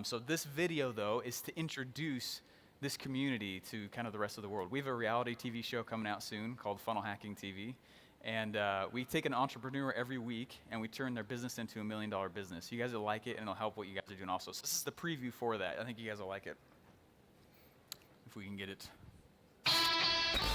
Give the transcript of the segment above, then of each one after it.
So this video, though, is to introduce this community to kind of the rest of the world. We have a reality TV show coming out soon called Funnel Hacking TV. And we take an entrepreneur every week, and we turn their business into $1 million business. You guys will like it, and it'll help what you guys are doing also. So this is the preview for that. I think you guys will like it, if we can get it.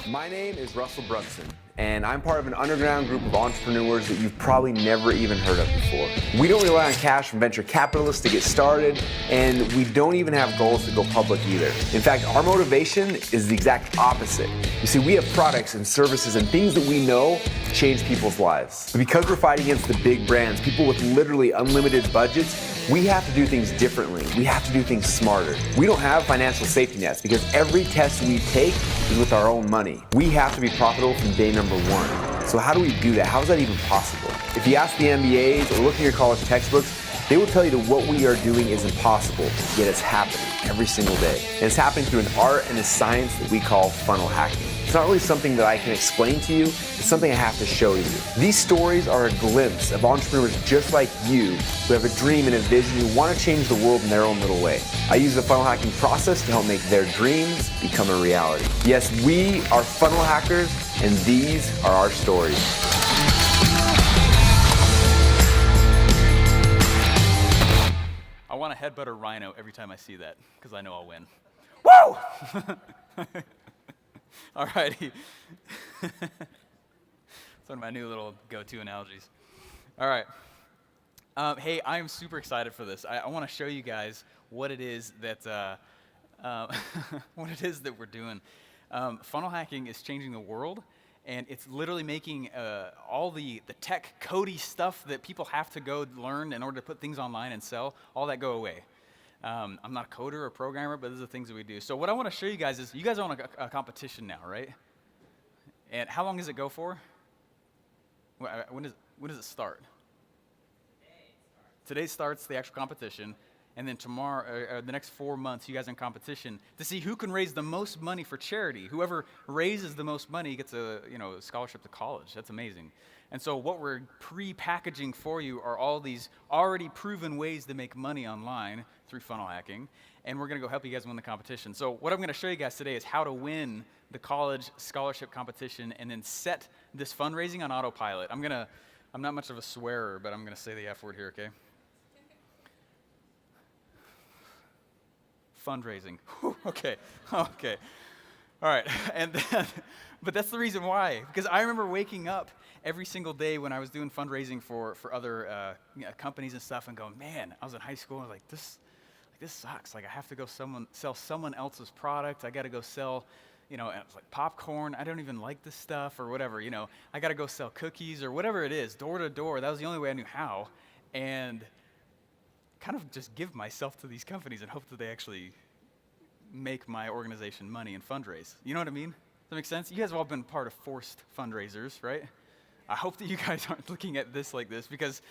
My name is Russell Brunson, and I'm part of an underground group of entrepreneurs that you've probably never even heard of before. We don't rely on cash from venture capitalists to get started, and we don't even have goals to go public either. In fact, our motivation is the exact opposite. You see, we have products and services and things that we know change people's lives. But because we're fighting against the big brands, people with literally unlimited budgets, we have to do things differently. We have to do things smarter. We don't have financial safety nets because every test we take is with our own money. We have to be profitable from day number one. So how do we do that? How is that even possible? If you ask the MBAs or look at your college textbooks, they will tell you that what we are doing is impossible, yet it's happening every single day. And it's happening through an art and a science that we call funnel hacking. It's not really something that I can explain to you, it's something I have to show you. These stories are a glimpse of entrepreneurs just like you who have a dream and a vision, who want to change the world in their own little way. I use the funnel hacking process to help make their dreams become a reality. Yes, we are funnel hackers, and these are our stories. I want to headbutt a rhino every time I see that, because I know I'll win. Woo! All righty. It's one of my new little go-to analogies. All right. Hey, I am super excited for this. I want to show you guys what it is that what it is that we're doing. Funnel hacking is changing the world, and it's literally making all the tech codey stuff that people have to go learn in order to put things online and sell, all that go away. I'm not a coder or programmer, but these are the things that we do. So what I want to show you guys is, you guys are on a competition now, right? And how long does it go for? When does it start? Today starts the actual competition, and then tomorrow, the next 4 months, you guys are in competition to see who can raise the most money for charity. Whoever raises the most money gets a scholarship to college. That's amazing. And so what we're pre-packaging for you are all these already proven ways to make money online through funnel hacking, and we're going to go help you guys win the competition. So what I'm going to show you guys today is how to win the college scholarship competition and then set this fundraising on autopilot. I'm not much of a swearer, but I'm going to say the F word here, okay? Fundraising. Okay. All right. And then, but that's the reason why, because I remember waking up every single day when I was doing fundraising for other companies and stuff, and going, man, I was in high school, and I was like, this sucks. Like, I have to go sell someone else's product. I got to go sell, and it's like popcorn. I don't even like this stuff or whatever. I got to go sell cookies or whatever it is, door to door. That was the only way I knew how, and kind of just give myself to these companies and hope that they actually make my organization money and fundraise. You know what I mean? Does that make sense? You guys have all been part of forced fundraisers, right? I hope that you guys aren't looking at this like this, because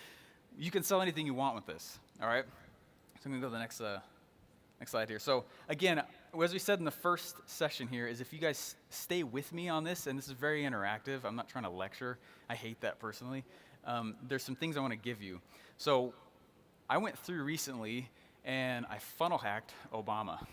you can sell anything you want with this, all right? So I'm going to go to the next slide here. So again, as we said in the first session here, is if you guys stay with me on this, and this is very interactive. I'm not trying to lecture. I hate that personally. There's some things I want to give you. So I went through recently, and I funnel hacked Obama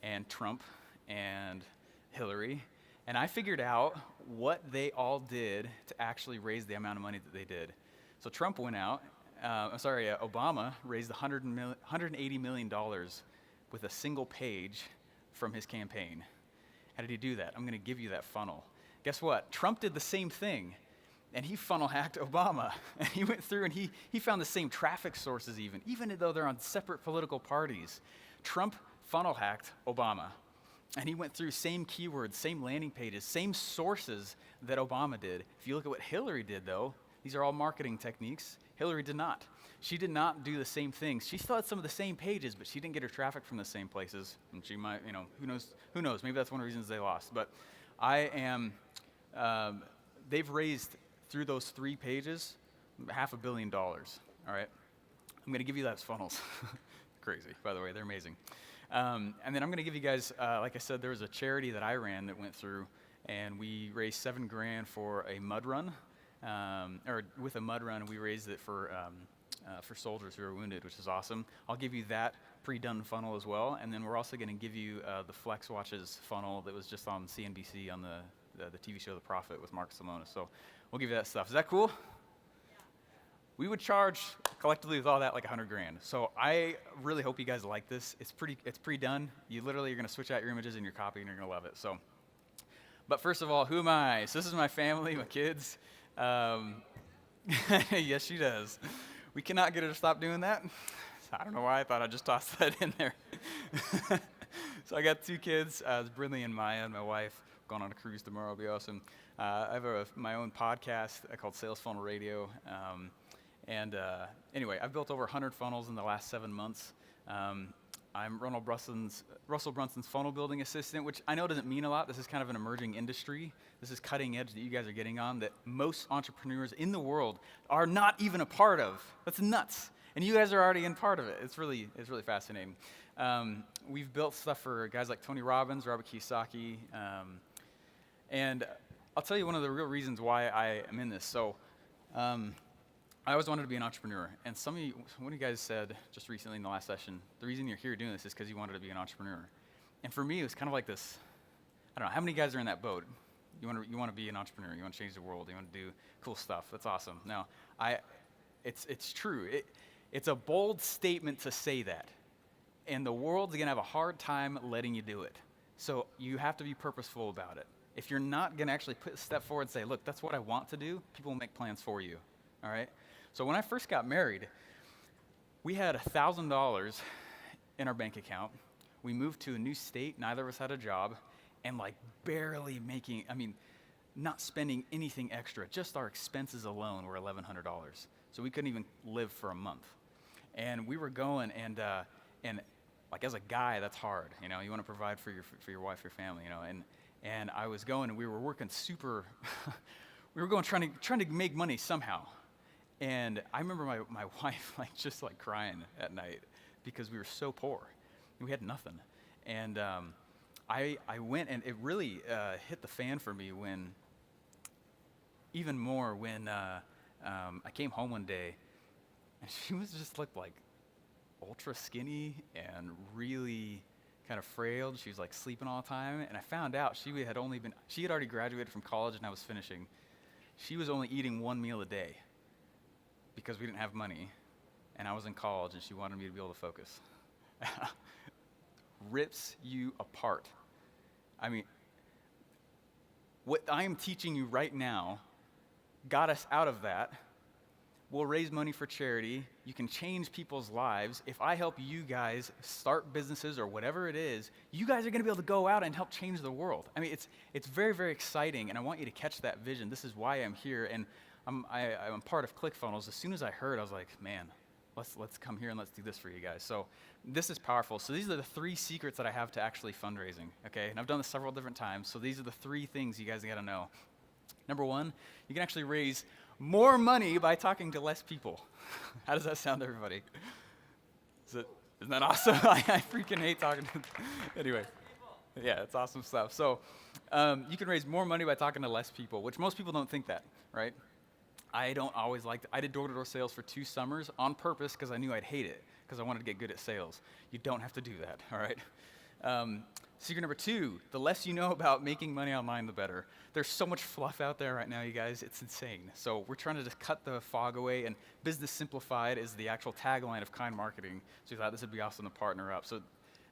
and Trump and Hillary, and I figured out what they all did to actually raise the amount of money that they did. So Trump went out, Obama raised $180 million with a single page from his campaign. How did he do that? I'm going to give you that funnel. Guess what? Trump did the same thing, and he funnel hacked Obama. And he went through and he found the same traffic sources even though they're on separate political parties. Trump funnel hacked Obama. And he went through same keywords, same landing pages, same sources that Obama did. If you look at what Hillary did, though, these are all marketing techniques. Hillary did not. She did not do the same things. She still had some of the same pages, but she didn't get her traffic from the same places. And she might, who knows? Maybe that's one of the reasons they lost. But they've raised, through those 3 pages, $500 million, all right? I'm going to give you those funnels. Crazy, by the way, they're amazing. And then I'm going to give you guys, like I said, there was a charity that I ran that went through, and we raised $7,000 for a mud run, with a mud run, we raised it for soldiers who are wounded, which is awesome. I'll give you that pre-done funnel as well. And then we're also going to give you the Flex Watches funnel that was just on CNBC on the TV show The Profit with Mark Simonis. So we'll give you that stuff. Is that cool? We would charge collectively with all that like $100,000. So I really hope you guys like this. It's pre-done. You literally are going to switch out your images in your copy, and you're going to love it. So, but first of all, who am I? So this is my family, my kids. Yes, she does. We cannot get her to stop doing that. I don't know why. I thought I'd just toss that in there. So I got 2 kids. It's Brinley and Maya, and my wife. Going on a cruise tomorrow. It'll be awesome. I have my own podcast called Sales Funnel Radio. Anyway, I've built over 100 funnels in the last 7 months. I'm Russell Brunson's funnel building assistant, which I know doesn't mean a lot. This is kind of an emerging industry. This is cutting edge that you guys are getting on that most entrepreneurs in the world are not even a part of. That's nuts. And you guys are already in part of it. It's really fascinating. We've built stuff for guys like Tony Robbins, Robert Kiyosaki, and I'll tell you one of the real reasons why I am in this. So I always wanted to be an entrepreneur. And one of you guys said just recently in the last session, the reason you're here doing this is because you wanted to be an entrepreneur. And for me, it was kind of like this. I don't know, how many guys are in that boat? You want to be an entrepreneur. You want to change the world. You want to do cool stuff. That's awesome. Now, it's true. It's a bold statement to say that. And the world's going to have a hard time letting you do it. So you have to be purposeful about it. If you're not going to actually put a step forward and say, look, that's what I want to do, people will make plans for you. All right? So when I first got married, we had $1,000 in our bank account. We moved to a new state. Neither of us had a job. And like barely not spending anything extra. Just our expenses alone were $1,100. So we couldn't even live for a month. And we were going, and like as a guy, that's hard. You know, you want to provide for your wife, your family. You know, and I was going, and we were working super. We were going trying to make money somehow. And I remember my wife just crying at night because we were so poor. We had nothing. And I went, and it really hit the fan for me when I came home one day, and she was just looked like ultra skinny and really kind of frail. She was like sleeping all the time. And I found out she had already graduated from college, and I was finishing. She was only eating 1 meal a day because we didn't have money, and I was in college, and she wanted me to be able to focus. Rips you apart. I mean, what I am teaching you right now got us out of that. We'll raise money for charity. You can change people's lives. If I help you guys start businesses or whatever it is, you guys are going to be able to go out and help change the world. I mean, it's very, very exciting, and I want you to catch that vision. This is why I'm here, and I'm part of ClickFunnels. As soon as I heard, I was like, man, let's come here and let's do this for you guys. So this is powerful. So these are the 3 secrets that I have to actually fundraising, okay? And I've done this several different times. So these are the 3 things you guys got to know. Number 1, you can actually raise more money by talking to less people. How does that sound to everybody? Isn't that awesome? I freaking hate talking to anyway. Yeah, it's awesome stuff. So you can raise more money by talking to less people, which most people don't think that, right? I don't always like that. I did door-to-door sales for 2 summers on purpose because I knew I'd hate it, because I wanted to get good at sales. You don't have to do that, all right? Secret number 2, the less you know about making money online, the better. There's so much fluff out there right now, you guys. It's insane. So we're trying to just cut the fog away, and Business Simplified is the actual tagline of Kind Marketing. So we thought this would be awesome to partner up. So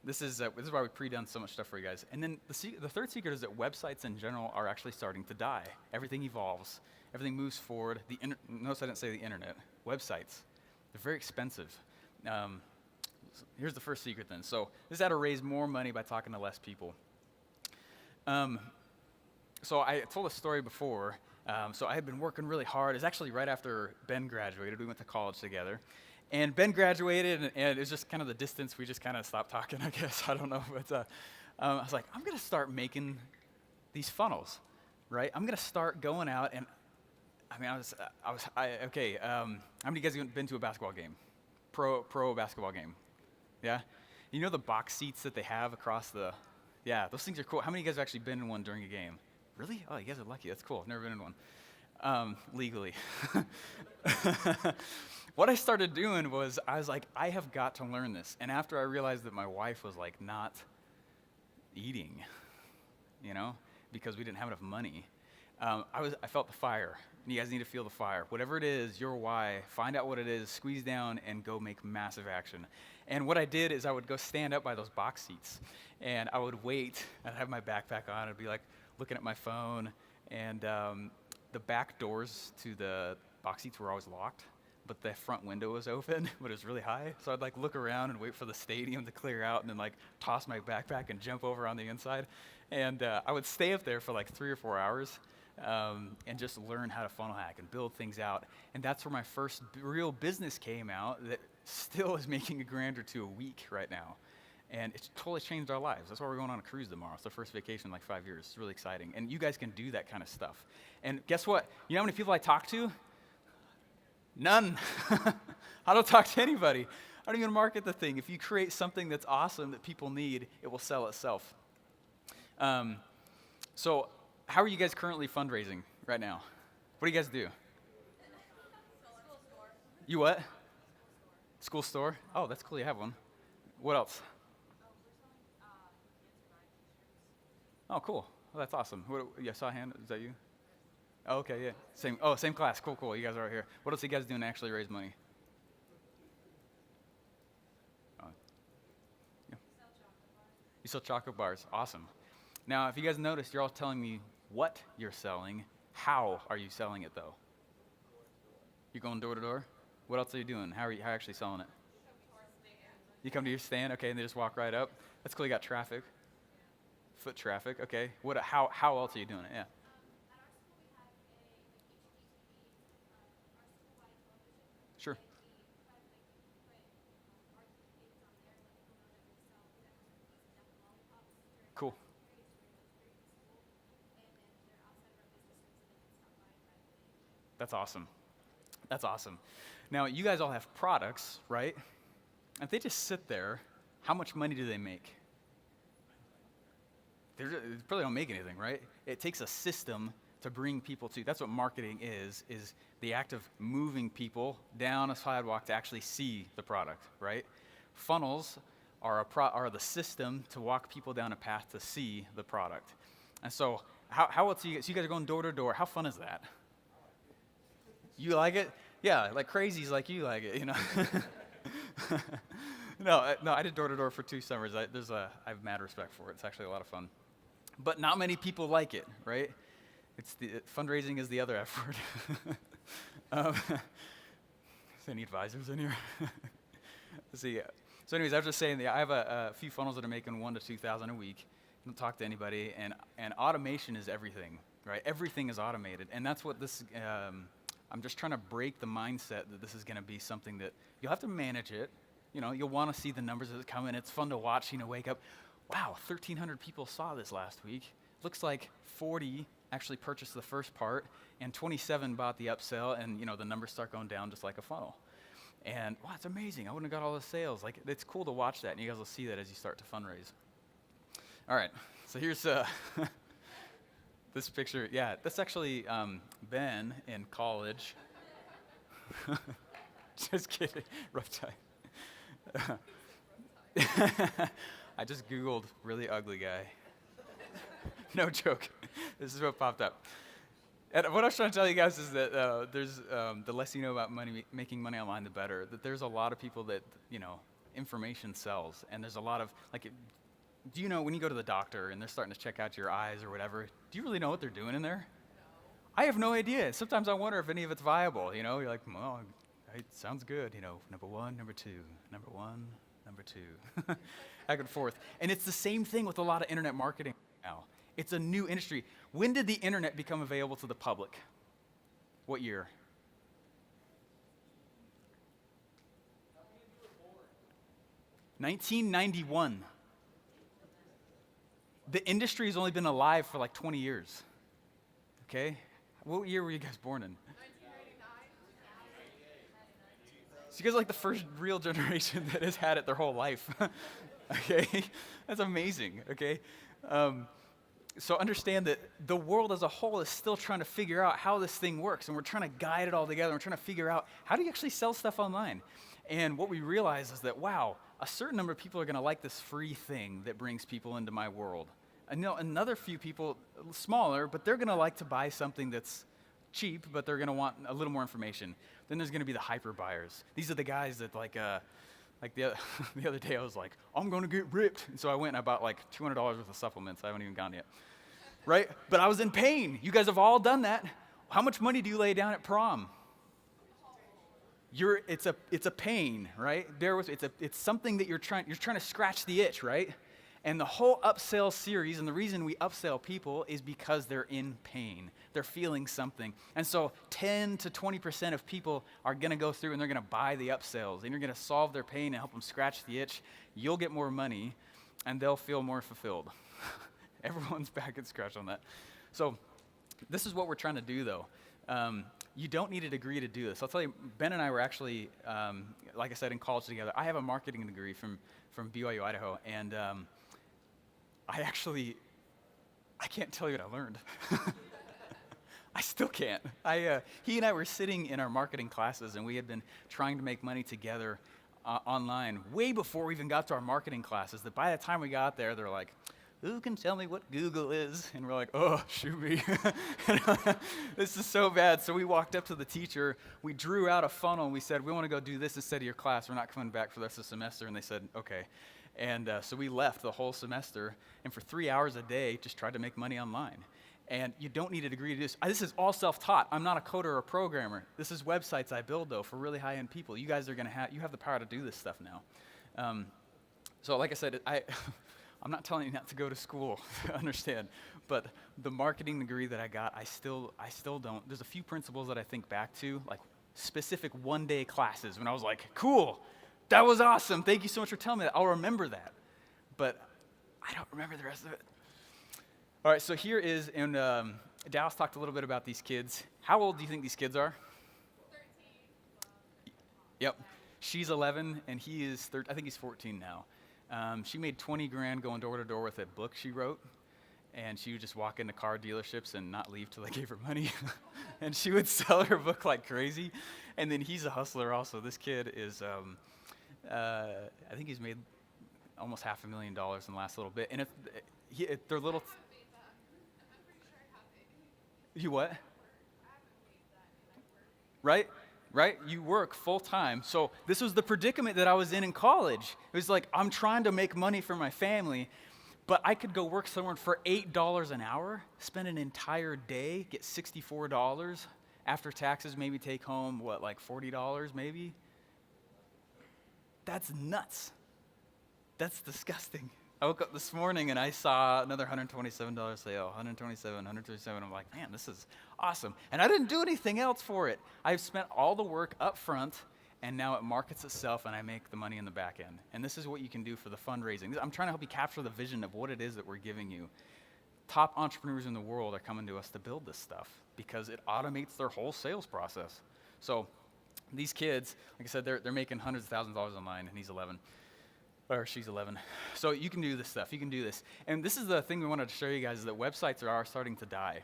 this is why we pre-done so much stuff for you guys. And then the third secret is that websites in general are actually starting to die. Everything evolves. Everything moves forward. Notice I didn't say the internet. Websites, they're very expensive. Here's the first secret then. So this is how to raise more money by talking to less people. So I told a story before. So I had been working really hard. It was actually right after Ben graduated. We went to college together. And Ben graduated, and it was just kind of the distance. We just kind of stopped talking, I guess. I don't know. But I was like, I'm going to start making these funnels, right? I'm going to start going out and how many of you guys have been to a basketball game? Pro basketball game? Yeah? You know the box seats that they have across those things are cool. How many of you guys have actually been in one during a game? Really? Oh, you guys are lucky. That's cool. I've never been in one. Legally. what I started doing was, I was like, I have got to learn this. And after I realized that my wife was like not eating, because we didn't have enough money, I felt the fire. And you guys need to feel the fire. Whatever it is, your why, find out what it is, squeeze down, and go make massive action. And what I did is I would go stand up by those box seats, and I would wait. I'd have my backpack on. I'd be like looking at my phone, and the back doors to the box seats were always locked, but the front window was open, but it was really high. So I'd like look around and wait for the stadium to clear out, and then like toss my backpack and jump over on the inside. And I would stay up there for like 3 or 4 hours. And just learn how to funnel hack and build things out. And that's where my first real business came out that still is making $1,000 or $2,000 a week right now. And it's totally changed our lives. That's why we're going on a cruise tomorrow. It's our first vacation in like 5 years. It's really exciting. And you guys can do that kind of stuff. And guess what? You know how many people I talk to? None. I don't talk to anybody. I don't even market the thing. If you create something that's awesome that people need, it will sell itself. So how are you guys currently fundraising right now? What do you guys do? School store. You what? School store? Oh, that's cool. You have one. What else? Oh, cool. Oh, that's awesome. I saw a hand. Is that you? Oh, okay, yeah. Same class. Cool. You guys are right here. What else are you guys doing to actually raise money? Yeah. You sell chocolate bars. Awesome. Now, if you guys noticed, you're all telling me what you're selling. How are you selling it, though? You're going door to door? What else are you doing? How are you actually selling it? You come to your stand, okay, and they just walk right up. That's cool. You got traffic, foot traffic. Okay. How else are you doing it? Yeah. Sure. Cool. That's awesome. Now, you guys all have products, right? If they just sit there, how much money do they make? They probably don't make anything, right? It takes a system to bring people to. That's what marketing is the act of moving people down a sidewalk to actually see the product, right? Funnels are the system to walk people down a path to see the product. And so, how else so you guys are going door to door. How fun is that? You like it? Yeah, like crazies like you like it, No, I did door to door for 2 summers. I have mad respect for it. It's actually a lot of fun. But not many people like it, right? Fundraising is the other F word. Is any advisors in here? See, so anyways, I was just saying that I have a few funnels that are making $1,000 to $2,000 a week. Don't talk to anybody, and automation is everything, right? Everything is automated, and that's what this. I'm just trying to break the mindset that this is going to be something that you'll have to manage it. You'll want to see the numbers as it come in. It's fun to watch. Wake up. Wow, 1,300 people saw this last week. Looks like 40 actually purchased the first part, and 27 bought the upsell, and the numbers start going down just like a funnel. And wow, it's amazing. I wouldn't have got all the sales. Like, it's cool to watch that, and you guys will see that as you start to fundraise. All right, so here's this picture. Yeah, that's actually Ben in college. Just kidding. Rough time. I just Googled really ugly guy. No joke. This is what popped up. And what I was trying to tell you guys is that there's the less you know about making money online, the better. That there's a lot of people that information sells, and there's a lot of do you know when you go to the doctor and they're starting to check out your eyes or whatever? Do you really know what they're doing in there? No. I have no idea. Sometimes I wonder if any of it's viable. You're like, well, it sounds good. Number 1, number 2, number 1, number 2, back and forth. And it's the same thing with a lot of internet marketing now. It's a new industry. When did the internet become available to the public? What year? 1991. The industry has only been alive for like 20 years. Okay? What year were you guys born in? 1999. So you guys are like the first real generation that has had it their whole life. Okay? That's amazing. Okay? So understand that the world as a whole is still trying to figure out how this thing works, and we're trying to guide it all together. We're trying to figure out, how do you actually sell stuff online? And what we realize is that, wow, a certain number of people are going to like this free thing that brings people into my world. And another few people, smaller, but they're going to like to buy something that's cheap, but they're going to want a little more information. Then there's going to be the hyper buyers. These are the guys that like the other day I was like, I'm going to get ripped. And so I went and I bought like $200 worth of supplements. I haven't even gone yet. Right? But I was in pain. You guys have all done that. How much money do you lay down at prom? It's a pain, right? Bear with me. It's something that you're trying to scratch the itch, right? And the whole upsell series, and the reason we upsell people is because they're in pain. They're feeling something. And so 10 to 20% of people are going to go through and they're going to buy the upsells, and you're going to solve their pain and help them scratch the itch. You'll get more money, and they'll feel more fulfilled. Everyone's back and scratch on that. So this is what we're trying to do, though. You don't need a degree to do this. I'll tell you, Ben and I were actually, like I said, in college together. I have a marketing degree from BYU, Idaho, and I can't tell you what I learned. I still can't. He and I were sitting in our marketing classes, and we had been trying to make money together online way before we even got to our marketing classes, that by the time we got there, they're like, who can tell me what Google is? And we're like, oh, shoot me. This is so bad. So we walked up to the teacher, we drew out a funnel, and we said, we want to go do this instead of your class. We're not coming back for the rest of the semester. And they said, okay. And so we left the whole semester, and for 3 hours a day, just tried to make money online. And you don't need a degree to do this. This is all self-taught. I'm not a coder or a programmer. This is websites I build, though, for really high-end people. You guys are going to you have the power to do this stuff now. So like I said, I'm not telling you not to go to school, understand, but the marketing degree that I got, I still don't. There's a few principles that I think back to, like specific one-day classes when I was like, cool, that was awesome. Thank you so much for telling me that. I'll remember that, but I don't remember the rest of it. All right, so here is, and Dallas talked a little bit about these kids. How old do you think these kids are? 13. Yep. She's 11, and he is, I think he's 14 now. She made 20 grand going door to door with a book she wrote, and she would just walk into car dealerships and not leave till they gave her money. And she would sell her book like crazy. And then he's a hustler also. This kid is, I think he's made almost $500,000 in the last little bit. And they're little. I'm pretty sure I have it. You what? I haven't paid that in my work. Right? You work full time. So this was the predicament that I was in college. It was like, I'm trying to make money for my family, but I could go work somewhere for $8 an hour, spend an entire day, get $64 after taxes, maybe take home, like $40 maybe? That's nuts. That's disgusting. I woke up this morning and I saw another $127 sale, $127. I'm like, man, this is awesome. And I didn't do anything else for it. I've spent all the work up front, and now it markets itself, and I make the money in the back end. And this is what you can do for the fundraising. I'm trying to help you capture the vision of what it is that we're giving you. Top entrepreneurs in the world are coming to us to build this stuff because it automates their whole sales process. So these kids, like I said, they're making hundreds of thousands of dollars online, and he's 11. Or she's 11. So you can do this stuff. You can do this. And this is the thing we wanted to show you guys, is that websites are starting to die.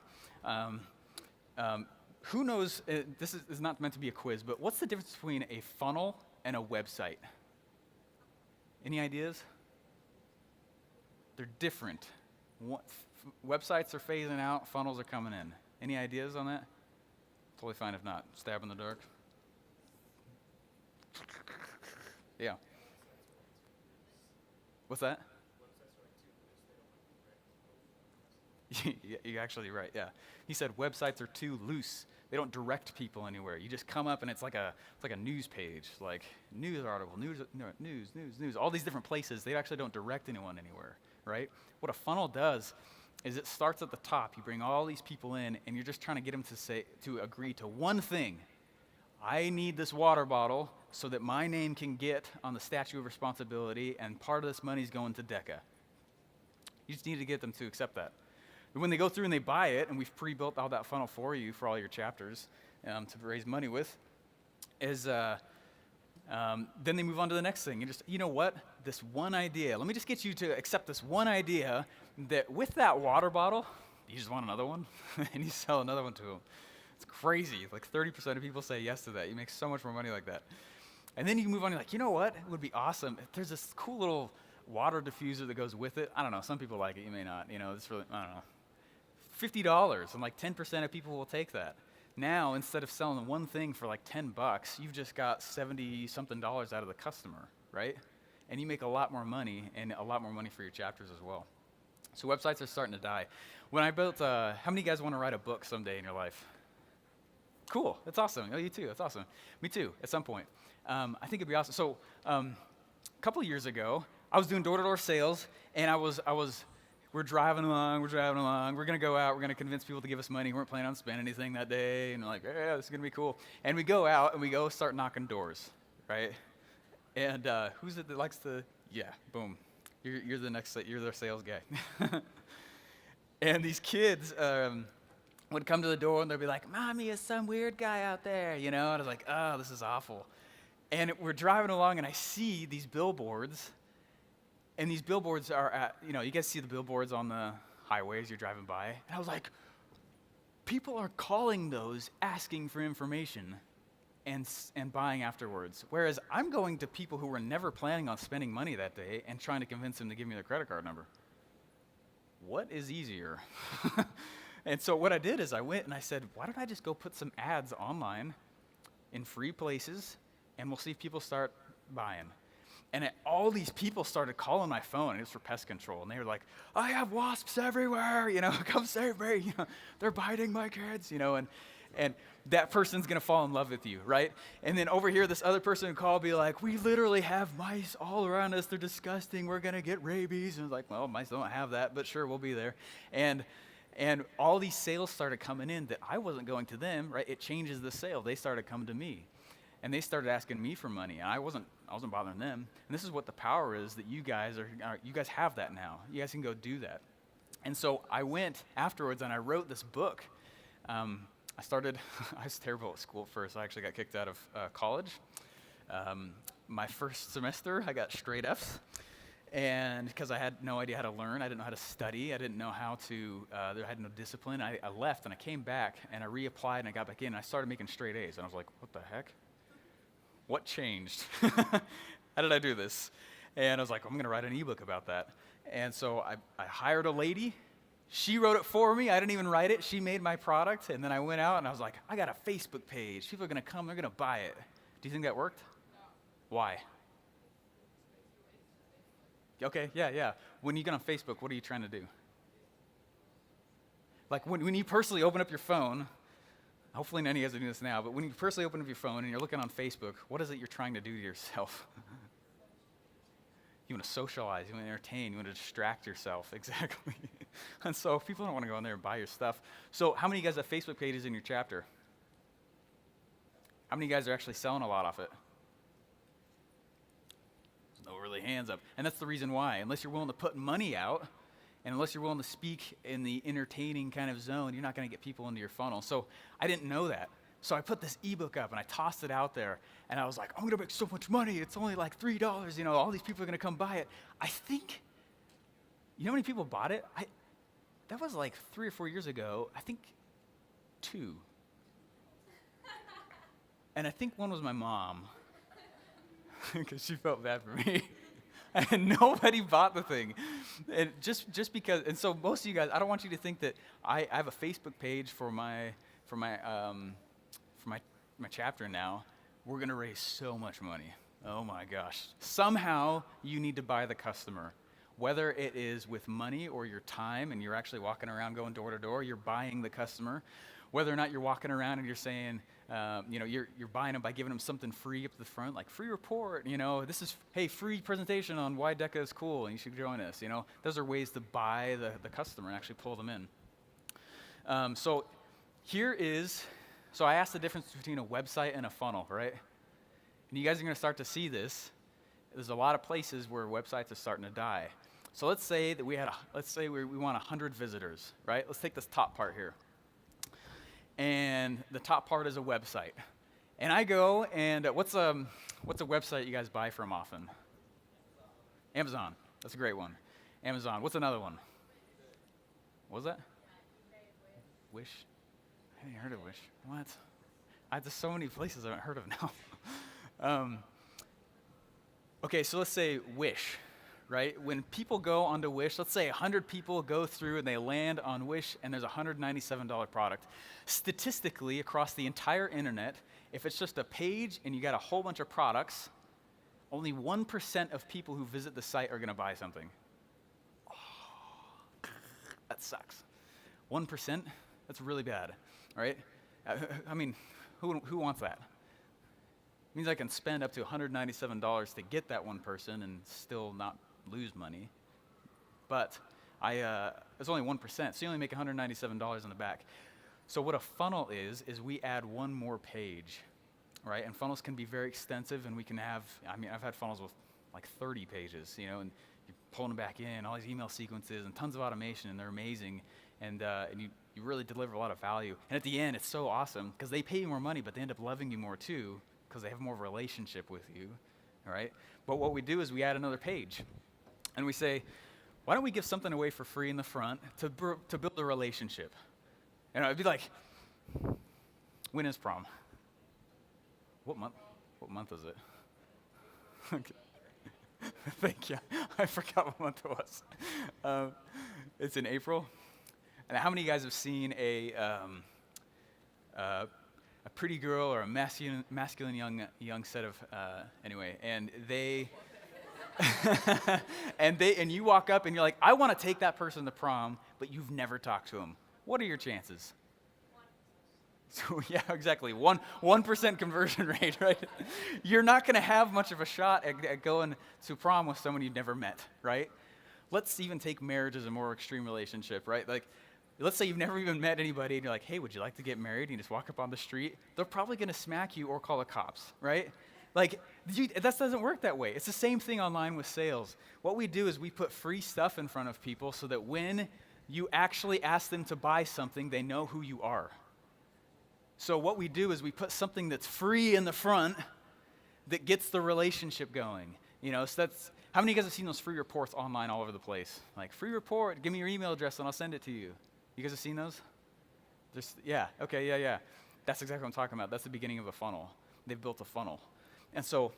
Who knows, this is not meant to be a quiz, but what's the difference between a funnel and a website? Any ideas? They're different. Websites are phasing out, funnels are coming in. Any ideas on that? Totally fine if not. Stab in the dark. Yeah. What's that? You're actually right, yeah. He said websites are too loose. They don't direct people anywhere. You just come up and it's like a news page, like news article, news, all these different places. They actually don't direct anyone anywhere, right? What a funnel does is it starts at the top. You bring all these people in, and you're just trying to get them to agree to one thing. I need this water bottle so that my name can get on the statute of responsibility, and part of this money is going to DECA. You just need to get them to accept that. And when they go through and they buy it, and we've pre-built all that funnel for you for all your chapters to raise money with, then they move on to the next thing. You know what? this one idea. Let me just get you to accept this one idea that with that water bottle, you just want another one, and you sell another one to them. It's crazy. Like 30% of people say yes to that. You make so much more money like that. And then you move on, you're like, you know what? It would be awesome if there's this cool little water diffuser that goes with it. I don't know. Some people like it. You may not. It's really, I don't know. $50, and like 10% of people will take that. Now, instead of selling one thing for like $10, you've just got $70-something out of the customer, right? And you make a lot more money, and a lot more money for your chapters as well. So websites are starting to die. When I built, how many of you guys want to write a book someday in your life? Cool, that's awesome. Oh, you too, that's awesome. Me too, at some point. I think it'd be awesome. So a couple of years ago, I was doing door-to-door sales, and we're driving along, we're going to go out, we're going to convince people to give us money. We weren't planning on spending anything that day, and we're like, yeah, this is going to be cool. And we go out, and we go start knocking doors, right? And who's it that likes to, yeah, boom. You're the sales guy. And these kids would come to the door, and they'd be like, Mommy, is some weird guy out there, And I was like, oh, this is awful. And we're driving along, and I see these billboards. And these billboards are at, you guys see the billboards on the highways you're driving by. And I was like, people are calling those asking for information and buying afterwards. Whereas I'm going to people who were never planning on spending money that day and trying to convince them to give me their credit card number. What is easier? And so what I did is I went and I said, why don't I just go put some ads online in free places, and we'll see if people start buying. And all these people started calling my phone, and it was for pest control. And they were like, I have wasps everywhere, come save me. They're biting my kids, and that person's going to fall in love with you, right? And then over here, this other person would call, be like, we literally have mice all around us. They're disgusting. We're going to get rabies. And I was like, well, mice don't have that, but sure, we'll be there. And all these sales started coming in that I wasn't going to them, right? It changes the sale. They started coming to me. And they started asking me for money, and I wasn't bothering them. And this is what the power is that you guys have that now. You guys can go do that. And so I went afterwards, and I wrote this book. I was terrible at school at first. I actually got kicked out of college. My first semester, I got straight Fs. And because I had no idea how to learn, I didn't know how to study, I didn't know how to, I had no discipline. I left, and I came back, and I reapplied, and I got back in, and I started making straight A's. And I was like, what the heck? What changed? How did I do this? And I was like, I'm going to write an ebook about that. And so I hired a lady. She wrote it for me. I didn't even write it. She made my product. And then I went out, and I was like, I got a Facebook page. People are going to come. They're going to buy it. Do you think that worked? No. Why? Okay, yeah. When you get on Facebook, what are you trying to do? Like when you personally open up your phone, hopefully none of you guys are doing this now, but when you personally open up your phone and you're looking on Facebook, what is it you're trying to do to yourself? You want to socialize, you want to entertain, you want to distract yourself, exactly. And so people don't want to go in there and buy your stuff. So how many of you guys have Facebook pages in your chapter? How many of you guys are actually selling a lot off it? There's no really hands up. And that's the reason why. Unless you're willing to put money out, and unless you're willing to speak in the entertaining kind of zone, you're not going to get people into your funnel. So I didn't know that. So I put this ebook up, and I tossed it out there, and I was like, I'm going to make so much money. It's only like $3. All these people are going to come buy it. I think, you know how many people bought it? That was like 3 or 4 years ago. I think 2. And I think one was my mom, because she felt bad for me. And nobody bought the thing, and just because. And so most of you guys, I don't want you to think that I have a Facebook page for my chapter now. We're gonna raise so much money. Oh my gosh! Somehow you need to buy the customer, whether it is with money or your time, and you're actually walking around going door to door. You're buying the customer. Whether or not you're walking around and you're saying, you're buying them by giving them something free up to the front, like free report, this is, hey, free presentation on why DECA is cool and you should join us, Those are ways to buy the customer and actually pull them in. So I asked the difference between a website and a funnel, right? And you guys are going to start to see this. There's a lot of places where websites are starting to die. So let's say that we want 100 visitors, right? Let's take this top part here. And the top part is a website. And I go and what's a website you guys buy from often? Amazon. That's a great one. Amazon. What's another one? What was that? Wish. I haven't heard of Wish. What? There's so many places I haven't heard of now. Okay, so let's say Wish, right? When people go onto Wish, let's say 100 people go through and they land on Wish and there's a $197 product. Statistically, across the entire internet, if it's just a page and you got a whole bunch of products, only 1% of people who visit the site are going to buy something. Oh, that sucks. 1%? That's really bad, right? I mean, who wants that? It means I can spend up to $197 to get that one person and still not lose money. But it's only 1%, so you only make $197 in the back. So what a funnel is we add one more page, right? And funnels can be very extensive, and we can have, I've had funnels with like 30 pages, and you're pulling them back in, all these email sequences and tons of automation, and they're amazing. And you really deliver a lot of value. And at the end, it's so awesome because they pay you more money, but they end up loving you more too because they have more of a relationship with you, all right? But what we do is we add another page, and we say, why don't we give something away for free in the front to build a relationship? It'd be like, when is prom? What month? What month is it? Okay. Thank you. I forgot what month it was. It's in April. And how many of you guys have seen a pretty girl or a masculine young set of anyway? And they and you walk up and you're like, I want to take that person to prom, but you've never talked to him. What are your chances? 1%. So yeah, exactly. 1% conversion rate, right? You're not going to have much of a shot at going to prom with someone you've never met, right? Let's even take marriage as a more extreme relationship, right? Like, let's say you've never even met anybody, and you're like, hey, would you like to get married? And you just walk up on the street. They're probably going to smack you or call the cops, right? Like, that doesn't work that way. It's the same thing online with sales. What we do is we put free stuff in front of people so that when you actually ask them to buy something, they know who you are. So what we do is we put something that's free in the front that gets the relationship going. So that's, how many of you guys have seen those free reports online all over the place? Like, free report, give me your email address and I'll send it to you. You guys have seen those? Yeah, okay, yeah. That's exactly what I'm talking about. That's the beginning of a funnel. They've built a funnel. And so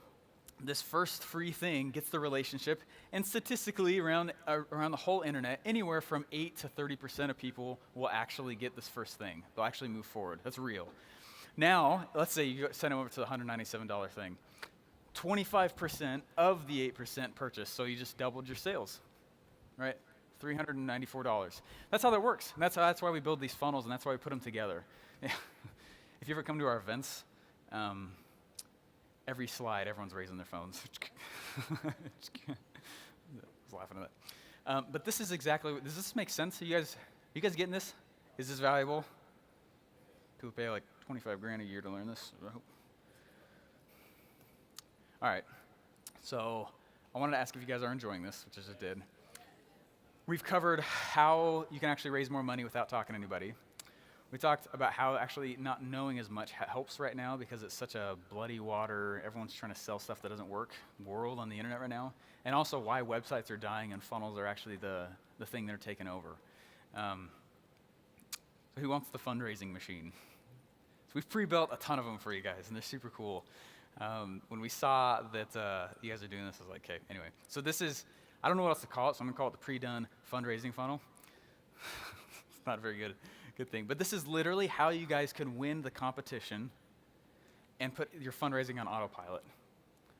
this first free thing gets the relationship, and statistically around the whole internet, anywhere from 8 to 30% of people will actually get this first thing. They'll actually move forward. That's real. Now, let's say you send them over to the $197 thing. 25% of the 8% purchase, so you just doubled your sales, right? $394. That's how that works. And that's why we build these funnels, and that's why we put them together. If you ever come to our events, every slide, everyone's raising their phones. I was laughing at that. But this is exactly, does this make sense? You guys getting this? Is this valuable? People pay like $25,000 a year to learn this, I hope. All right, so I wanted to ask if you guys are enjoying this, which I just did. We've covered how you can actually raise more money without talking to anybody. We talked about how actually not knowing as much helps right now because it's such a bloody water, everyone's trying to sell stuff that doesn't work world on the internet right now. And also why websites are dying and funnels are actually the thing they're taking over. So who wants the fundraising machine? So we've pre-built a ton of them for you guys, and they're super cool. When we saw that you guys are doing this, I was like, okay, anyway. So this is, I don't know what else to call it, so I'm gonna call it the pre-done fundraising funnel. It's not a very good thing. But this is literally how you guys can win the competition and put your fundraising on autopilot.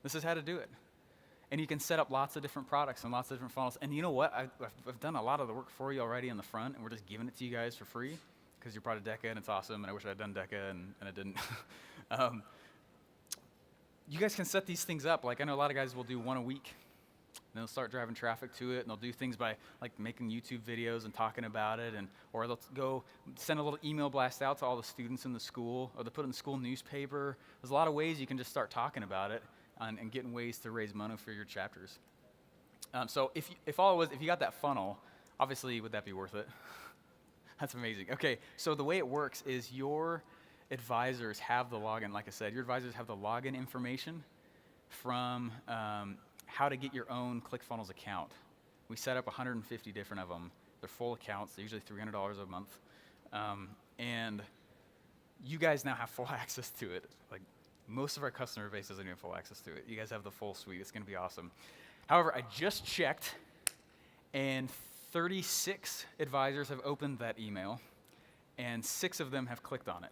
This is how to do it. And you can set up lots of different products and lots of different funnels. And you know what? I've done a lot of the work for you already in the front, and we're just giving it to you guys for free because you're part of DECA, and it's awesome, and I wish I had done DECA, and I didn't. You guys can set these things up. Like, I know a lot of guys will do one a week. And they'll start driving traffic to it, and they'll do things by like making YouTube videos and talking about it, or they'll go send a little email blast out to all the students in the school, or they'll put it in the school newspaper. There's a lot of ways you can just start talking about it and getting ways to raise money for your chapters. So if you got that funnel, obviously would that be worth it? That's amazing. Okay, so the way it works is your advisors have the login. Like I said, your advisors have the login information from how to get your own ClickFunnels account. We set up 150 different of them. They're full accounts. They're usually $300 a month. And you guys now have full access to it. Like, most of our customer base doesn't even have full access to it. You guys have the full suite. It's going to be awesome. However, I just checked, and 36 advisors have opened that email, and 6 of them have clicked on it.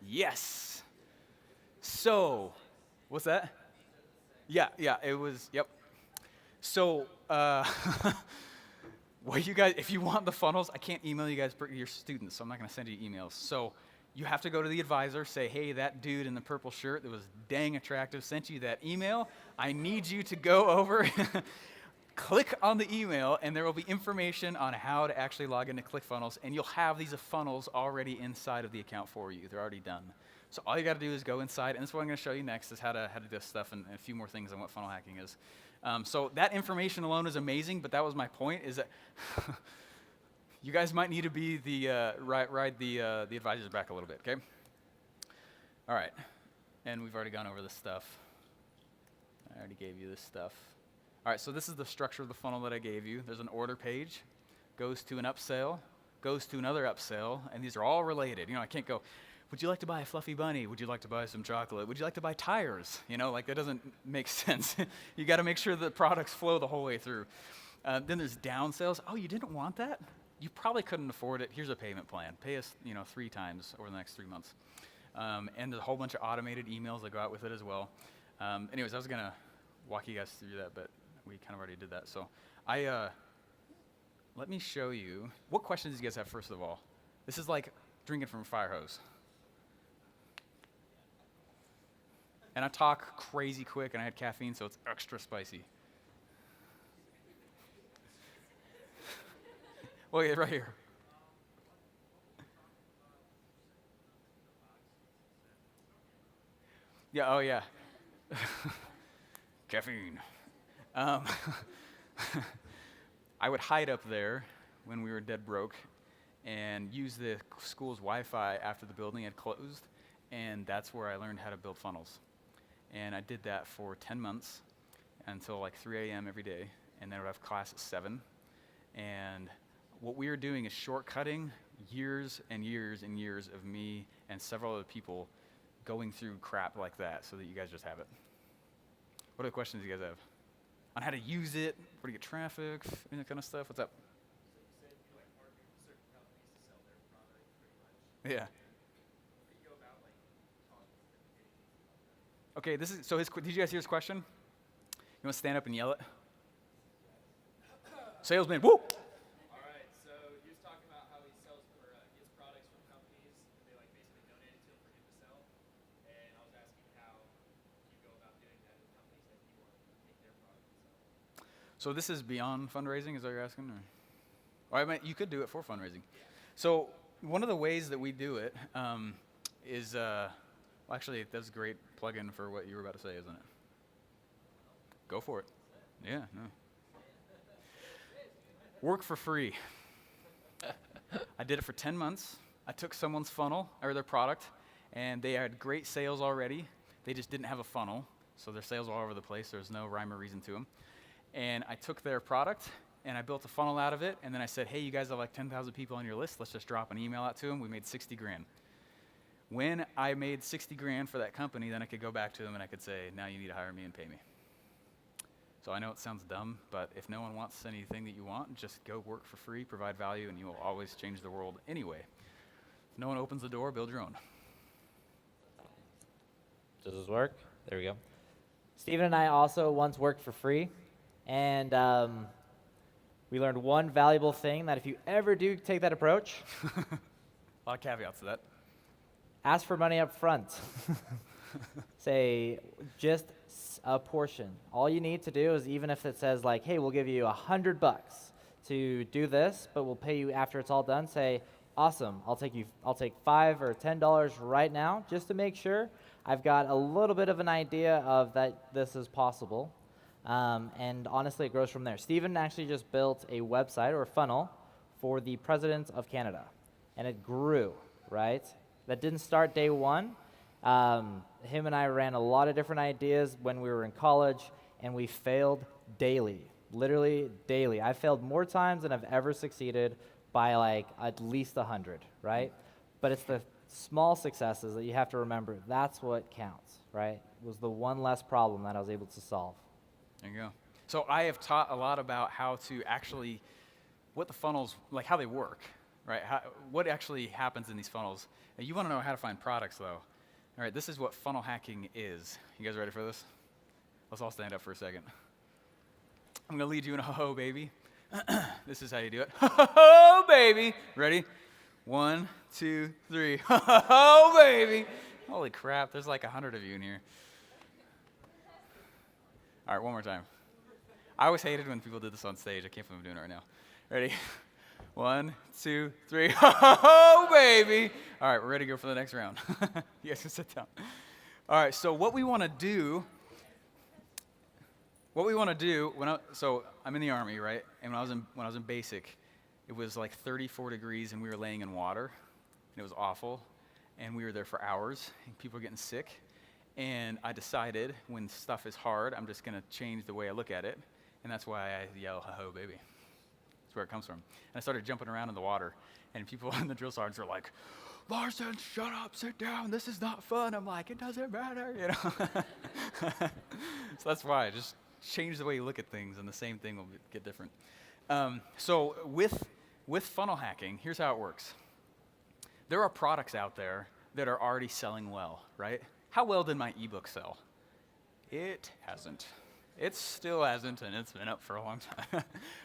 Yes. So, what's that? Yeah, it was, yep. So, well, you guys, if you want the funnels, I can't email you guys, your students, so I'm not going to send you emails. So, you have to go to the advisor, say, hey, that dude in the purple shirt that was dang attractive sent you that email. I need you to go over, click on the email, and there will be information on how to actually log into ClickFunnels, and you'll have these funnels already inside of the account for you. They're already done. So all you got to do is go inside, and this is what I'm going to show you next, is how to do this stuff and a few more things on what funnel hacking is. So that information alone is amazing, but that was my point, is that you guys might need to be the ride the advisors back a little bit, okay? All right, and we've already gone over this stuff. I already gave you this stuff. All right, so this is the structure of the funnel that I gave you. There's an order page, goes to an upsell, goes to another upsell, and these are all related. You know, I can't go, would you like to buy a fluffy bunny? Would you like to buy some chocolate? Would you like to buy tires? You know, like that doesn't make sense. You got to make sure the products flow the whole way through. Then there's down sales. Oh, you didn't want that? You probably couldn't afford it. Here's a payment plan. Pay us, 3 times over the next 3 months. And there's a whole bunch of automated emails that go out with it as well. Anyways, I was going to walk you guys through that, but we kind of already did that. So let me show you. What questions do you guys have, first of all? This is like drinking from a fire hose. And I talk crazy quick, and I had caffeine, so it's extra spicy. Well, yeah, right here. Yeah, oh yeah. Caffeine. I would hide up there when we were dead broke and use the school's Wi-Fi after the building had closed, and that's where I learned how to build funnels. And I did that for 10 months until like 3 a.m. every day, and then I would have class at 7. And what we were doing is shortcutting years and years and years of me and several other people going through crap like that so that you guys just have it. What other questions do you guys have? On how to use it, where to get traffic, any that kind of stuff? What's up? So you said you like market with certain companies to sell their product pretty much. Yeah. How do you go about like talking to them and getting these about them? Okay, did you guys hear his question? You want to stand up and yell it? Salesman, woo! All right, so he was talking about how he sells or gets products from companies and they like basically donate it to him for him to sell. And I was asking how you go about doing that with companies that you want to take their product and sell. So this is beyond fundraising, is that what you're asking? Or I mean, you could do it for fundraising. So one of the ways that we do it is, well, actually, that's a great plug-in for what you were about to say, isn't it? Go for it. Yeah, no. Work for free. I did it for 10 months. I took someone's funnel or their product, and they had great sales already. They just didn't have a funnel, so their sales were all over the place. There's no rhyme or reason to them. And I took their product, and I built a funnel out of it, and then I said, hey, you guys have like 10,000 people on your list. Let's just drop an email out to them. We made 60 grand. When I made 60 grand for that company, then I could go back to them and I could say, now you need to hire me and pay me. So I know it sounds dumb, but if no one wants anything that you want, just go work for free, provide value, and you will always change the world anyway. If no one opens the door, build your own. Does this work? There we go. Steven and I also once worked for free, and we learned one valuable thing, that if you ever do take that approach, A lot of caveats to that. ask for money up front. Say, just a portion. All you need to do is, even if it says like, hey, we'll give you $100 to do this, but we'll pay you after it's all done, say, awesome, I'll take $5 or $10 right now, just to make sure I've got a little bit of an idea of that this is possible. And honestly, it grows from there. Steven actually just built a website or a funnel for the President of Canada, and it grew, right? That didn't start day one. Him and I ran a lot of different ideas when we were in college, and we failed daily, literally daily. I failed more times than I've ever succeeded by like at least 100, right? But it's the small successes that you have to remember. That's what counts, right? It was the one less problem that I was able to solve. There you go. So I have taught a lot about how to actually, what the funnels, like how they work, right? What actually happens in these funnels. And you want to know how to find products, though. All right, this is what funnel hacking is. You guys ready for this? Let's all stand up for a second. I'm going to lead you in a ho-ho, baby. This is how you do it. Ho-ho, baby. Ready? 1, 2, 3. Ho-ho, baby. Holy crap, there's like 100 of you in here. All right, one more time. I always hated when people did this on stage. I can't believe I'm doing it right now. Ready? 1, 2, 3. Ho-ho, baby. All right, we're ready to go for the next round. You guys can sit down. All right, so what we want to do, so I'm in the Army, right? And when I was in basic, it was like 34 degrees and we were laying in water. And it was awful. And we were there for hours and people were getting sick. And I decided when stuff is hard, I'm just going to change the way I look at it. And that's why I yell, ho-ho, baby. That's where it comes from. And I started jumping around in the water. And people in the drill sergeants were like, Larsen, shut up, sit down. This is not fun. I'm like, it doesn't matter, you know. So that's why I just change the way you look at things, and the same thing will get different. So with funnel hacking, here's how it works. There are products out there that are already selling well, right? How well did my ebook sell? It hasn't. It still hasn't, and it's been up for a long time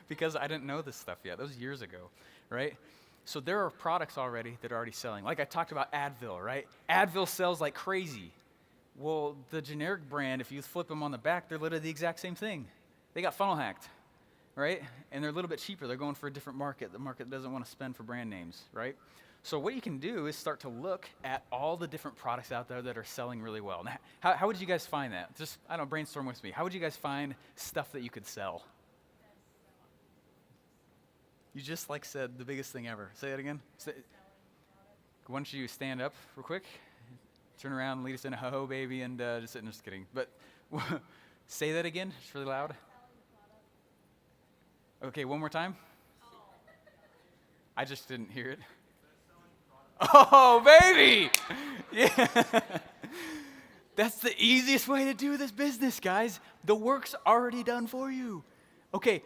because I didn't know this stuff yet. That was years ago, right? So there are products already that are already selling. Like I talked about Advil, right? Advil sells like crazy. Well, the generic brand, if you flip them on the back, they're literally the exact same thing. They got funnel hacked, right? And they're a little bit cheaper. They're going for a different market. The market doesn't want to spend for brand names, right? So what you can do is start to look at all the different products out there that are selling really well. Now, how would you guys find that? Just, I don't know, brainstorm with me. How would you guys find stuff that you could sell? You just like said the biggest thing ever. Say that again. Why don't you stand up real quick, turn around, lead us in a ho-ho, baby, and just kidding. But say that again, just really loud. Okay, one more time. I just didn't hear it. Oh, baby! Yeah. That's the easiest way to do this business, guys. The work's already done for you. Okay,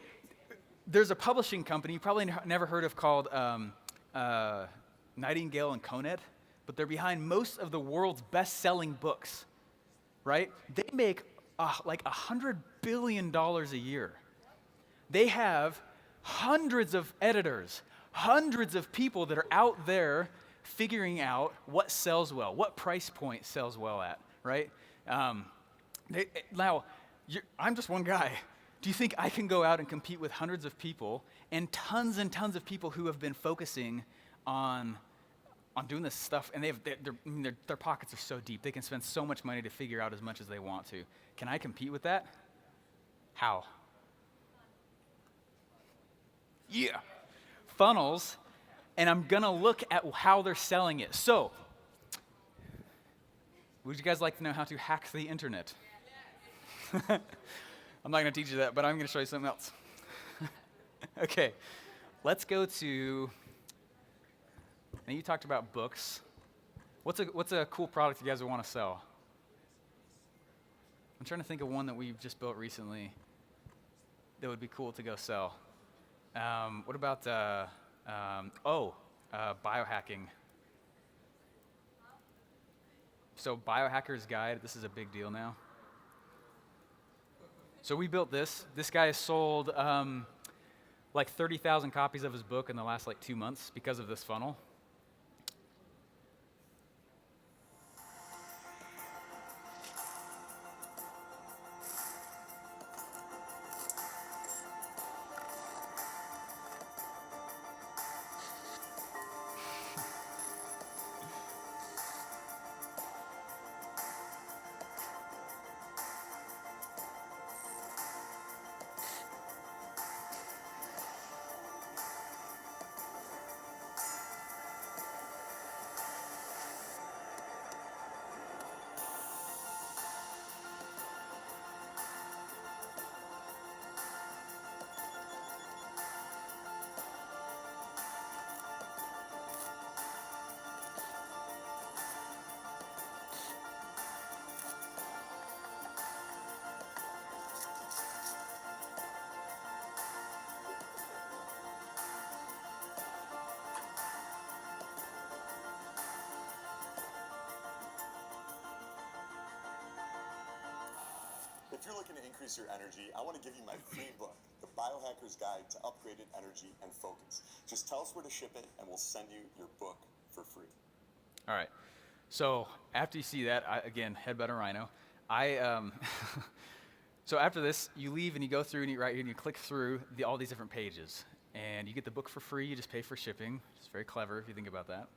there's a publishing company you probably never heard of called Nightingale and Conant, but they're behind most of the world's best-selling books, right? They make like $100 billion a year. They have hundreds of editors, hundreds of people that are out there figuring out what sells well, what price point sells well at, right? Now, I'm just one guy. Do you think I can go out and compete with hundreds of people and tons of people who have been focusing on doing this stuff, and their pockets are so deep, they can spend so much money to figure out as much as they want to. Can I compete with that? How? Yeah. Funnels, and I'm going to look at how they're selling it. So, would you guys like to know how to hack the internet? I'm not going to teach you that, but I'm going to show you something else. Okay, let's go to, now you talked about books. What's a cool product you guys would want to sell? I'm trying to think of one that we've just built recently that would be cool to go sell. What about, biohacking. So Biohacker's Guide, this is a big deal now. So we built this. This guy has sold like 30,000 copies of his book in the last like 2 months because of this funnel. If you're looking to increase your energy, I want to give you my free book, The Biohacker's Guide to Upgraded Energy and Focus. Just tell us where to ship it, and we'll send you your book for free. All right. So after you see that, again, head butter rhino. So after this, you leave and you go through and you right here and you click through all these different pages, and you get the book for free. You just pay for shipping. It's very clever if you think about that.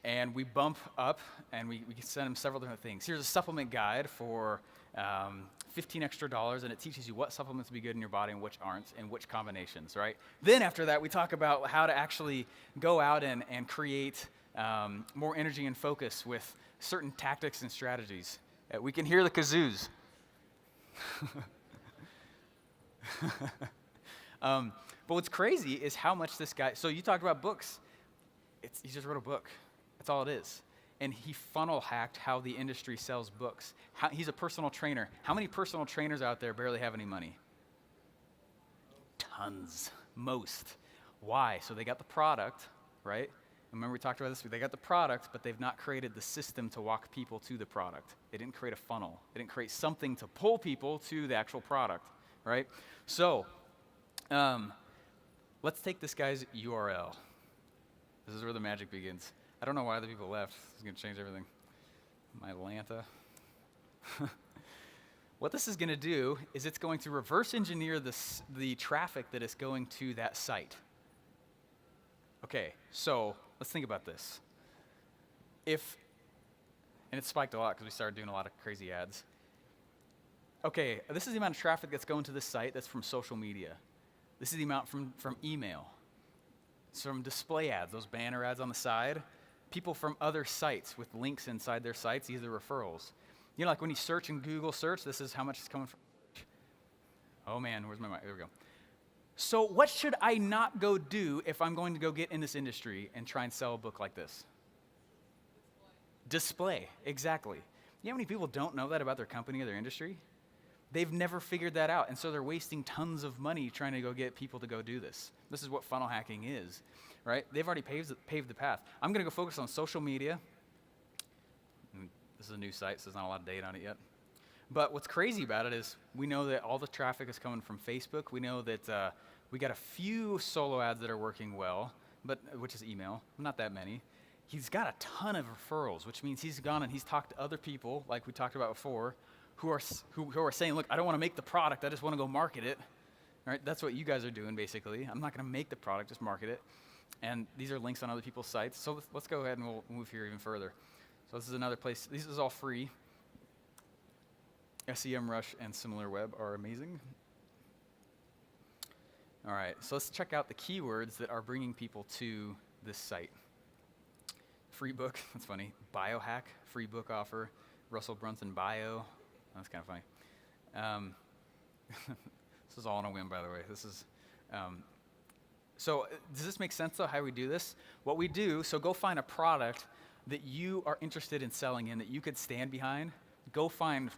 And we bump up, and we can send them several different things. Here's a supplement guide for $15 extra, and it teaches you what supplements will be good in your body and which aren't, and which combinations, right? Then after that, we talk about how to actually go out and create more energy and focus with certain tactics and strategies. We can hear the kazoos. But what's crazy is how much this guy, so you talked about books. He just wrote a book. That's all it is. And he funnel hacked how the industry sells books. He's a personal trainer. How many personal trainers out there barely have any money? Tons. Most. Why? So they got the product, right? Remember we talked about this? They got the product, but they've not created the system to walk people to the product. They didn't create a funnel. They didn't create something to pull people to the actual product, right? So let's take this guy's URL. This is where the magic begins. I don't know why the people left. It's going to change everything. My Atlanta. What this is going to do is it's going to reverse engineer the traffic that is going to that site. Okay, so let's think about this. And it spiked a lot because we started doing a lot of crazy ads. Okay, this is the amount of traffic that's going to this site that's from social media. This is the amount from email. It's from display ads, those banner ads on the side. People from other sites with links inside their sites, these are referrals. You know, like when you search in Google search, this is how much is coming from. Oh man, where's my mic? There we go. So what should I not go do if I'm going to go get in this industry and try and sell a book like this? Display, exactly. You know how many people don't know that about their company or their industry? They've never figured that out, and so they're wasting tons of money trying to go get people to go do this. This is what funnel hacking is, right? They've already paved the path. I'm going to go focus on social media. This is a new site, so there's not a lot of data on it yet. But what's crazy about it is we know that all the traffic is coming from Facebook. We know that we got a few solo ads that are working well, which is email, not that many. He's got a ton of referrals, which means he's gone and he's talked to other people, like we talked about before, who are saying, look, I don't want to make the product, I just want to go market it. Right? That's what you guys are doing, basically. I'm not going to make the product, just market it. And these are links on other people's sites. So let's go ahead and we'll move here even further. So this is another place. This is all free. SEMrush and SimilarWeb are amazing. All right, so let's check out the keywords that are bringing people to this site. Free book, that's funny. Biohack, free book offer. Russell Brunson bio. That's kind of funny. This is all on a whim, by the way. This is, so does this make sense, though, how we do this? What we do, so go find a product that you are interested in selling in, that you could stand behind. Go find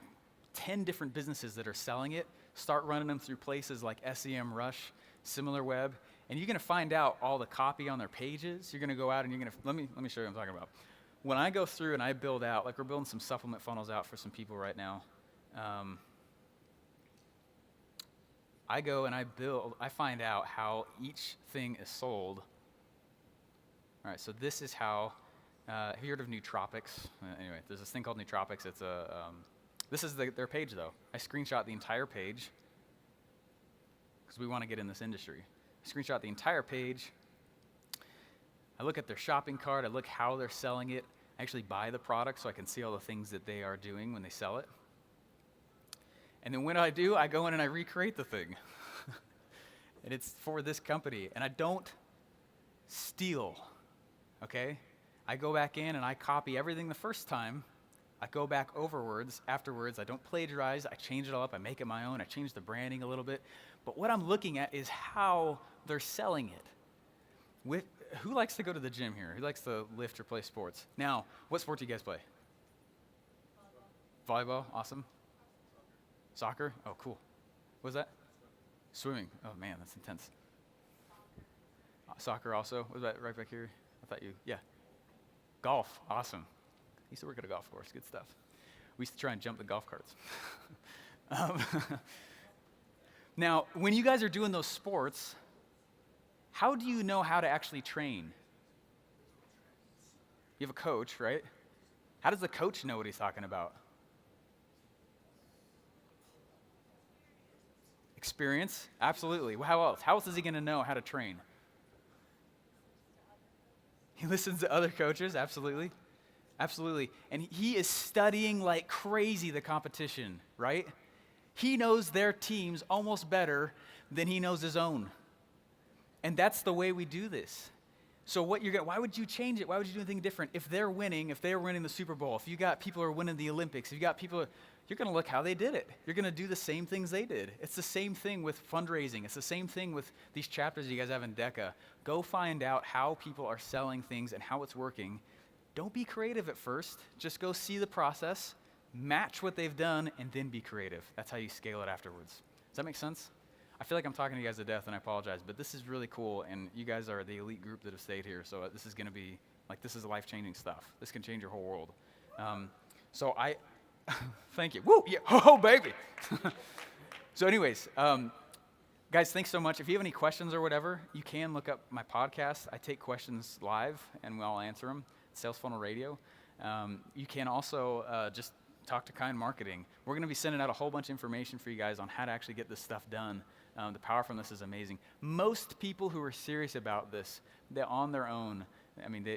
10 different businesses that are selling it. Start running them through places like SEMrush, SimilarWeb, and you're going to find out all the copy on their pages. You're going to go out and you're going to, let me show you what I'm talking about. When I go through and I build out, like we're building some supplement funnels out for some people right now. I go and I find out how each thing is sold. All right, so this is how, have you heard of Nootropics? Anyway, there's this thing called Nootropics. It's this is their page, though. I screenshot the entire page because we want to get in this industry. I screenshot the entire page. I look at their shopping cart. I look how they're selling it. I actually buy the product so I can see all the things that they are doing when they sell it. And then when I do, I go in and I recreate the thing. And it's for this company. And I don't steal, okay? I go back in and I copy everything the first time. I go back afterwards. I don't plagiarize. I change it all up. I make it my own. I change the branding a little bit. But what I'm looking at is how they're selling it. Who likes to go to the gym here? Who likes to lift or play sports? Now, what sport do you guys play? Volleyball. Awesome. Soccer? Oh, cool. What was that? Swimming. Oh, man, that's intense. Soccer also. What was that right back here? Yeah. Golf. Awesome. I used to work at a golf course. Good stuff. We used to try and jump the golf carts. Um, now, when you guys are doing those sports, how do you know how to actually train? You have a coach, right? How does the coach know what he's talking about? Experience? Absolutely. Well, how else? How else is he going to know how to train? He listens to other coaches? Absolutely. Absolutely. And he is studying like crazy the competition, right? He knows their teams almost better than he knows his own. And that's the way we do this. So why would you change it? Why would you do anything different? If they're winning the Super Bowl, if you got people who are winning the Olympics, if you got people, you're going to look how they did it. You're going to do the same things they did. It's the same thing with fundraising. It's the same thing with these chapters you guys have in DECA. Go find out how people are selling things and how it's working. Don't be creative at first. Just go see the process, match what they've done, and then be creative. That's how you scale it afterwards. Does that make sense? I feel like I'm talking to you guys to death, and I apologize, but this is really cool, and you guys are the elite group that have stayed here, so this is going to be, this is life-changing stuff. This can change your whole world. Thank you. Woo, yeah, oh, baby. So anyways, guys, thanks so much. If you have any questions or whatever, you can look up my podcast. I take questions live, and I'll answer them. Sales Funnel Radio. You can also just talk to Kind Marketing. We're going to be sending out a whole bunch of information for you guys on how to actually get this stuff done. The power from this is amazing. Most people who are serious about this, they're on their own. I mean,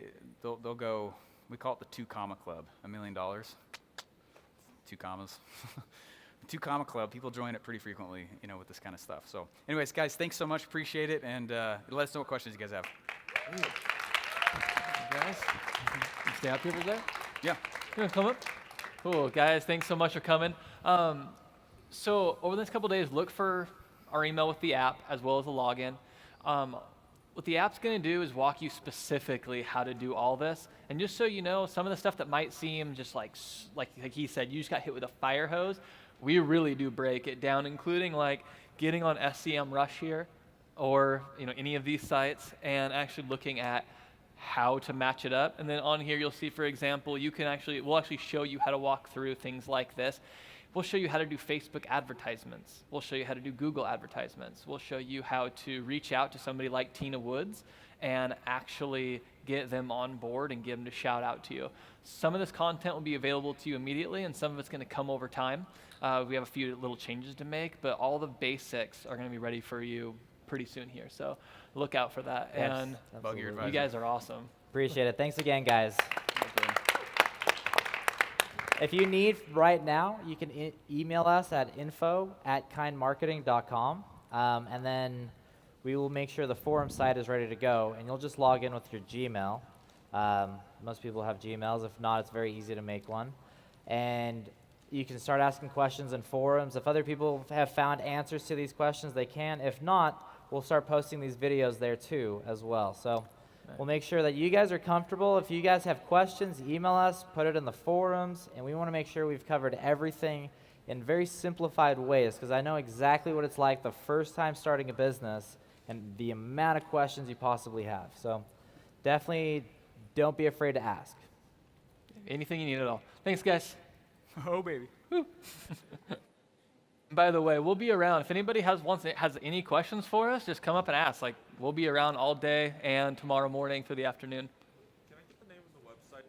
they'll go, we call it the 2 comma club, $1 million. 2 commas. 2 comma club, people join it pretty frequently, with this kind of stuff. So anyways, guys, thanks so much. Appreciate it. And let us know what questions you guys have. Guys, you stay out here for that? Yeah. You want to come up? Cool, guys. Thanks so much for coming. So over the next couple of days, look for our email with the app as well as the login. What the app's going to do is walk you specifically how to do all this. And just so you know, some of the stuff that might seem just like he said, you just got hit with a fire hose, we really do break it down, including like getting on SCM Rush here or any of these sites and actually looking at how to match it up. And then on here, you'll see, for example, we'll actually show you how to walk through things like this. We'll show you how to do Facebook advertisements. We'll show you how to do Google advertisements. We'll show you how to reach out to somebody like Tina Woods and actually get them on board and get them to shout out to you. Some of this content will be available to you immediately, and some of it's going to come over time. We have a few little changes to make, but all the basics are going to be ready for you pretty soon here. So look out for that. Yes, and absolutely. you guys are awesome. Appreciate it. Thanks again, guys. If you need right now, you can email us at info@kindmarketing.com, and then we will make sure the forum site is ready to go, and you'll just log in with your Gmail. Most people have Gmails. If not, it's very easy to make one. And you can start asking questions in forums. If other people have found answers to these questions, they can. If not, we'll start posting these videos there too as well. So we'll make sure that you guys are comfortable. If you guys have questions, email us, put it in the forums, and we want to make sure we've covered everything in very simplified ways, because I know exactly what it's like the first time starting a business and the amount of questions you possibly have. So definitely don't be afraid to ask. Anything you need at all. Thanks, guys. Oh, baby. By the way, we'll be around. If anybody has any questions for us, just come up and ask. We'll be around all day and tomorrow morning through the afternoon. Can I get the name of the website?